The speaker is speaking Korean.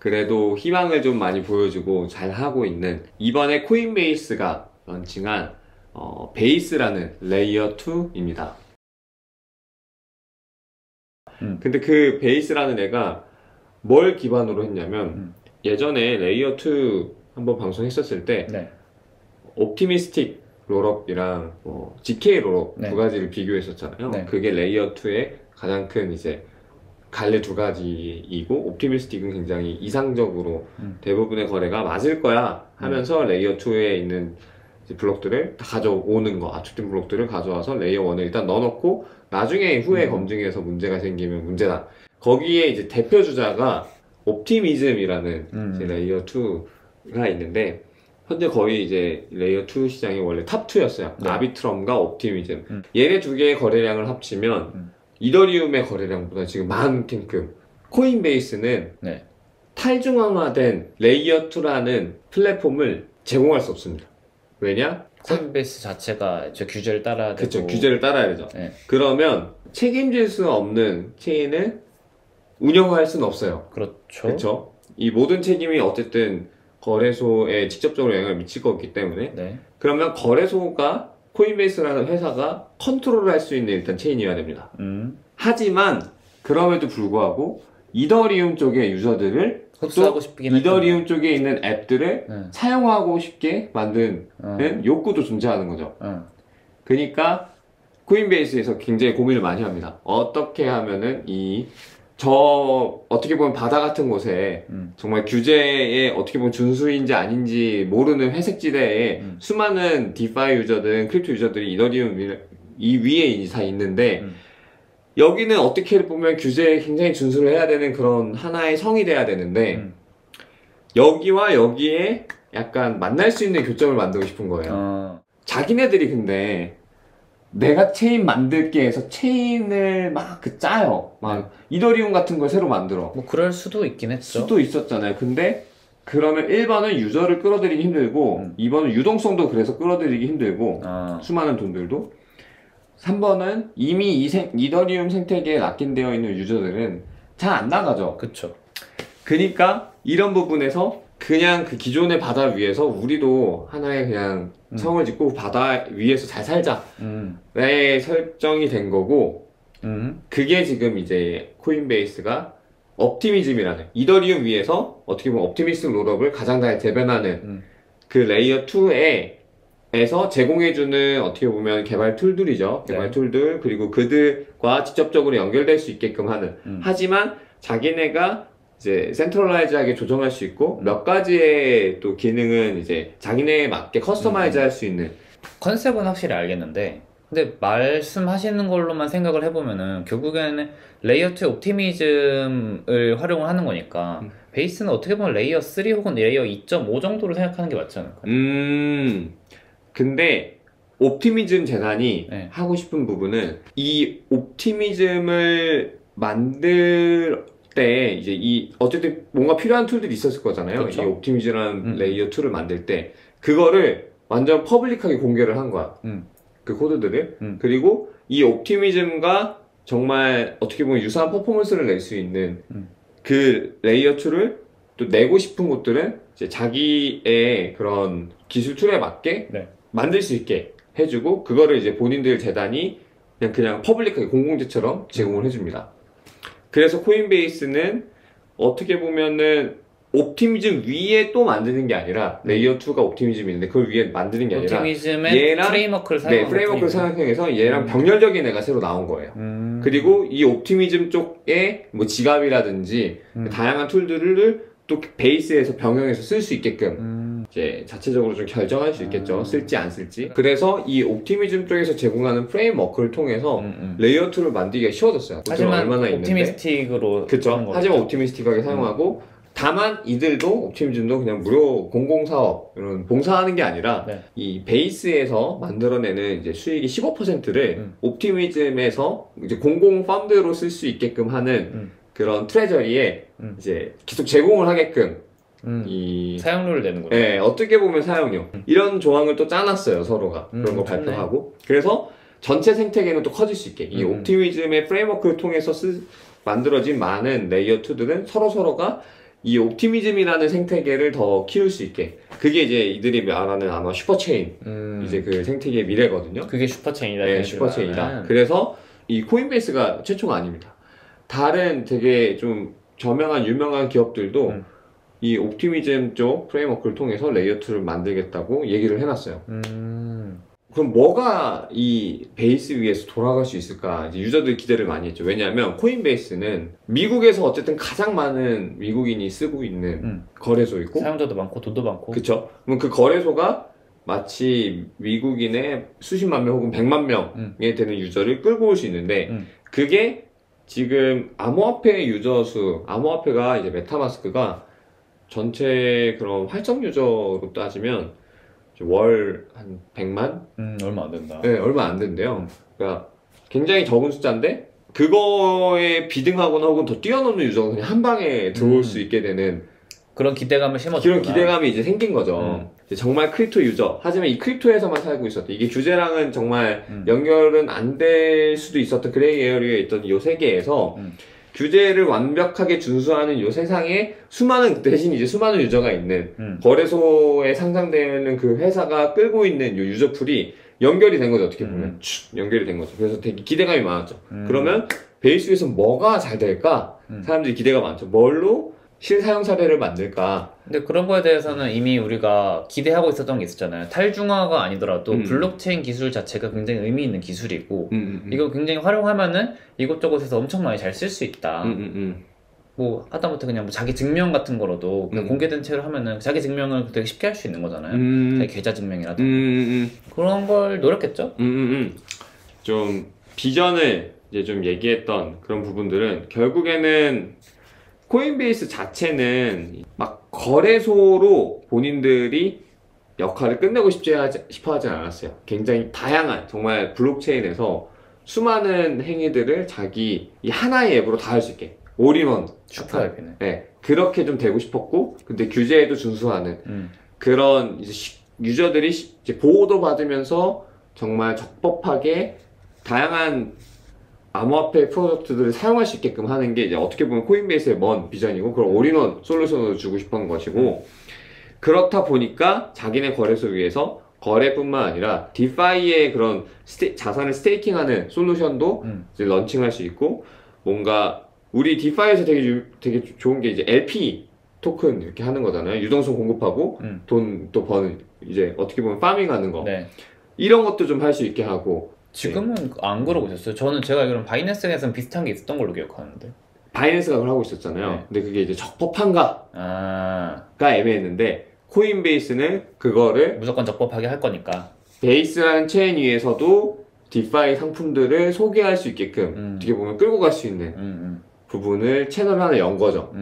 그래도 희망을 좀 많이 보여주고 잘 하고 있는, 이번에 코인베이스가 런칭한 베이스라는 레이어 2입니다. 근데 그 베이스라는 애가 뭘 기반으로 했냐면 예전에 레이어 2 한번 방송했었을 때 네. 옵티미스틱 롤업이랑 GK 롤업 네. 두 가지를 비교했었잖아요. 네. 그게 레이어 2의 가장 큰 이제 갈래 두 가지이고, 옵티미스틱은 굉장히 이상적으로 대부분의 거래가 맞을 거야 하면서 레이어 2에 있는 이제 블록들을 다 가져오는 거, 압축된 블록들을 가져와서 레이어 1에 일단 넣어놓고 나중에 후에 검증해서 문제가 생기면 문제다. 거기에 이제 대표 주자가 옵티미즘이라는 이제 레이어 2가 있는데, 현재 거의 이제 레이어 2 시장이 원래 탑 2였어요. 네. 아비트럼과 옵티미즘. 얘네 두 개의 거래량을 합치면 이더리움의 거래량보다 지금 만큼급. 코인베이스는 네. 탈중앙화된 레이어 2라는 플랫폼을 제공할 수 없습니다. 왜냐? 코인베이스 자체가 저 규제를 따라야 되고. 그쵸, 규제를 따라야 되죠. 네. 그러면 책임질 수 없는 체인을 운영할 수는 없어요. 그렇죠. 그쵸? 이 모든 책임이 어쨌든 거래소에 직접적으로 영향을 미칠 거기 때문에. 네. 그러면 거래소가, 코인베이스라는 회사가 컨트롤을 할 수 있는 일단 체인이어야 됩니다. 하지만 그럼에도 불구하고 이더리움 쪽의 유저들을 흡수하고 또 싶긴 이더리움 쪽에 있는 앱들을 사용하고 싶게 만드는 욕구도 존재하는 거죠. 그러니까 코인베이스에서 굉장히 고민을 많이 합니다. 어떻게 하면은 어떻게 보면 바다 같은 곳에 정말 규제에 어떻게 보면 준수인지 아닌지 모르는 회색지대에 수많은 디파이 유저든 크립토 유저들이 이더리움 이 위에 다 있는데, 여기는 어떻게 보면 규제에 굉장히 준수를 해야 되는 그런 하나의 성이 돼야 되는데, 여기와 여기에 약간 만날 수 있는 교점을 만들고 싶은 거예요. 자기네들이 근데 내가 체인 만들게 해서 체인을 막 짜요. 막 이더리움 같은 걸 새로 만들어. 뭐 그럴 수도 있긴 했죠. 수도 있었잖아요. 근데 그러면 1번은 유저를 끌어들이기 힘들고 2번은 유동성도 그래서 끌어들이기 힘들고 수많은 돈들도, 3번은 이미 이더리움 생태계에 락인되어 있는 유저들은 잘 안 나가죠. 그쵸. 그러니까 이런 부분에서 그냥 그 기존의 바다 위에서 우리도 하나의 그냥 성을 짓고 바다 위에서 잘 살자 에 설정이 된 거고, 그게 지금 이제 코인베이스가 옵티미즘이라는, 이더리움 위에서 어떻게 보면 옵티미스틱 롤업을 가장 잘 대변하는 그 레이어 2에서 제공해주는 어떻게 보면 개발 툴들이죠. 개발 툴들, 그리고 그들과 직접적으로 연결될 수 있게끔 하는. 하지만 자기네가 이제 센트럴라이즈하게 조정할 수 있고 몇 가지의 또 기능은 이제 자기네에 맞게 커스터마이즈 할 수 있는. 컨셉은 확실히 알겠는데, 근데 말씀하시는 걸로만 생각을 해보면은 결국에는 레이어 2 옵티미즘을 활용을 하는 거니까 베이스는 어떻게 보면 레이어 3 혹은 레이어 2.5 정도로 생각하는 게 맞지 않을까요? 근데 옵티미즘 재단이 하고 싶은 부분은, 이 옵티미즘을 만들 때 이제 어쨌든 뭔가 필요한 툴들이 있었을 거잖아요. 그렇죠. 이 옵티미즘이라는 레이어 2를 만들 때 그거를 완전 퍼블릭하게 공개를 한 거야. 그 코드들을. 그리고 이 옵티미즘과 정말 어떻게 보면 유사한 퍼포먼스를 낼 수 있는 그 레이어 2를 또 내고 싶은 곳들은 이제 자기의 그런 기술 툴에 맞게 만들 수 있게 해주고, 그거를 이제 본인들 재단이 그냥 퍼블릭하게 공공재처럼 제공을 해줍니다. 그래서 코인베이스는 어떻게 보면은 옵티미즘 위에 또 만드는 게 아니라, 레이어 2가 옵티미즘인데 그걸 위에 만드는 게 아니라 옵티미즘의 프레임워크를 사용해서 얘랑 병렬적인 애가 새로 나온 거예요. 그리고 이 옵티미즘 쪽에 뭐 지갑이라든지 다양한 툴들을 또 베이스에서 병영해서 쓸 수 있게끔 이제 자체적으로 좀 결정할 수 있겠죠. 쓸지 안 쓸지. 그래서 이 옵티미즘 쪽에서 제공하는 프레임워크를 통해서 레이어 2를 만들기가 쉬워졌어요. 하지만 얼마나 옵티미스틱으로. 그쵸. 하지만 옵티미스틱하게 사용하고, 다만 이들도, 옵티미즘도 그냥 무료 공공사업 이런 봉사하는 게 아니라 이 베이스에서 만들어내는 이제 수익의 15%를 옵티미즘에서 이제 공공 펀드로 쓸 수 있게끔 하는 그런 트레저리에 이제 계속 제공을 하게끔 사용료를 내는구나. 네, 어떻게 보면 사용료 이런 조항을 또 짜놨어요. 서로가 그런 거 발표하고. 그래서 전체 생태계는 또 커질 수 있게 이 옵티미즘의 프레임워크를 통해서 만들어진 많은 레이어 2들은 서로가 이 옵티미즘이라는 생태계를 더 키울 수 있게. 그게 이제 이들이 말하는 아마 슈퍼체인 이제 그 생태계의 미래거든요. 그게 슈퍼체인이다. 네, 슈퍼체인이다. 그래서 이 코인베이스가 최초가 아닙니다. 다른 되게 좀 저명한 유명한 기업들도 이 옵티미즘 쪽 프레임워크를 통해서 레이어 2를 만들겠다고 얘기를 해놨어요. 그럼 뭐가 이 베이스 위에서 돌아갈 수 있을까? 이제 유저들이 기대를 많이 했죠. 왜냐하면 코인베이스는 미국에서 어쨌든 가장 많은 미국인이 쓰고 있는 거래소이고 사용자도 많고 돈도 많고. 그쵸? 그럼 그 거래소가 마치 미국인의 수십만 명 혹은 100만 명에 되는 유저를 끌고 올 수 있는데 그게 지금 암호화폐 유저 수, 암호화폐가 이제 메타마스크가 전체 그런 활성 유저로 따지면 월 한 100만? 얼마 안 된다. 네, 얼마 안 된대요. 그러니까 굉장히 적은 숫자인데 그거에 비등하거나 혹은 더 뛰어넘는 유저가 그냥 한 방에 들어올 수 있게 되는 그런 기대감을 심어줬구나. 그런 기대감이 이제 생긴 거죠. 정말 크립토 유저. 하지만 이 크립토에서만 살고 있었대. 이게 규제랑은 정말 연결은 안 될 수도 있었던 그레이 에어리어에 있던 이 세계에서 규제를 완벽하게 준수하는 이 세상에 수많은, 대신 이제 수많은 유저가 있는 거래소에 상장되는 그 회사가 끌고 있는 이 유저풀이 연결이 된 거죠. 어떻게 보면 연결이 된 거죠. 그래서 되게 기대감이 많았죠. 그러면 베이스에서 뭐가 잘 될까? 사람들이 기대가 많죠. 뭘로 실사용 사례를 만들까? 근데 그런 거에 대해서는 이미 우리가 기대하고 있었던 게 있었잖아요. 탈중화가 아니더라도 블록체인 기술 자체가 굉장히 의미 있는 기술이고 이거 굉장히 활용하면은 이곳저곳에서 엄청 많이 잘 쓸 수 있다. 뭐 하다못해 그냥 뭐 자기 증명 같은 거로도 그냥 공개된 채로 하면은 자기 증명을 되게 쉽게 할 수 있는 거잖아요. 자기 계좌 증명이라든가 그런 걸 노력했죠. 좀 비전을 이제 좀 얘기했던 그런 부분들은 결국에는 코인베이스 자체는 막 거래소로 본인들이 역할을 끝내고 싶어 하진 않았어요. 굉장히 다양한 정말 블록체인에서 수많은 행위들을 자기 이 하나의 앱으로 다 할 수 있게 올인원 슈퍼 앱이네. 네, 그렇게 좀 되고 싶었고 근데 규제에도 준수하는 그런 이제 유저들이 이제 보호도 받으면서 정말 적법하게 다양한 암호화폐 프로덕트들을 사용할 수 있게끔 하는 게 이제 어떻게 보면 코인베이스의 먼 비전이고 그걸 올인원 솔루션으로 주고 싶은 것이고 그렇다 보니까 자기네 거래소 위에서 거래뿐만 아니라 디파이의 그런 자산을 스테이킹하는 솔루션도 이제 런칭할 수 있고 뭔가 우리 디파이에서 되게 좋은 게 이제 LP 토큰 이렇게 하는 거잖아요. 유동성 공급하고 돈 또 버는 이제 어떻게 보면 파밍하는 거 네. 이런 것도 좀 할 수 있게 하고 지금은 안 그러고 있었어요. 저는 제가 알기로는 바이낸스에서는 비슷한 게 있었던 걸로 기억하는데. 바이낸스가 그걸 하고 있었잖아요. 네. 근데 그게 이제 적법한가가 애매했는데 코인베이스는 그거를 무조건 적법하게 할 거니까 베이스라는 체인 위에서도 디파이 상품들을 소개할 수 있게끔 어떻게 보면 끌고 갈 수 있는 부분을 채널 하나 연 거죠.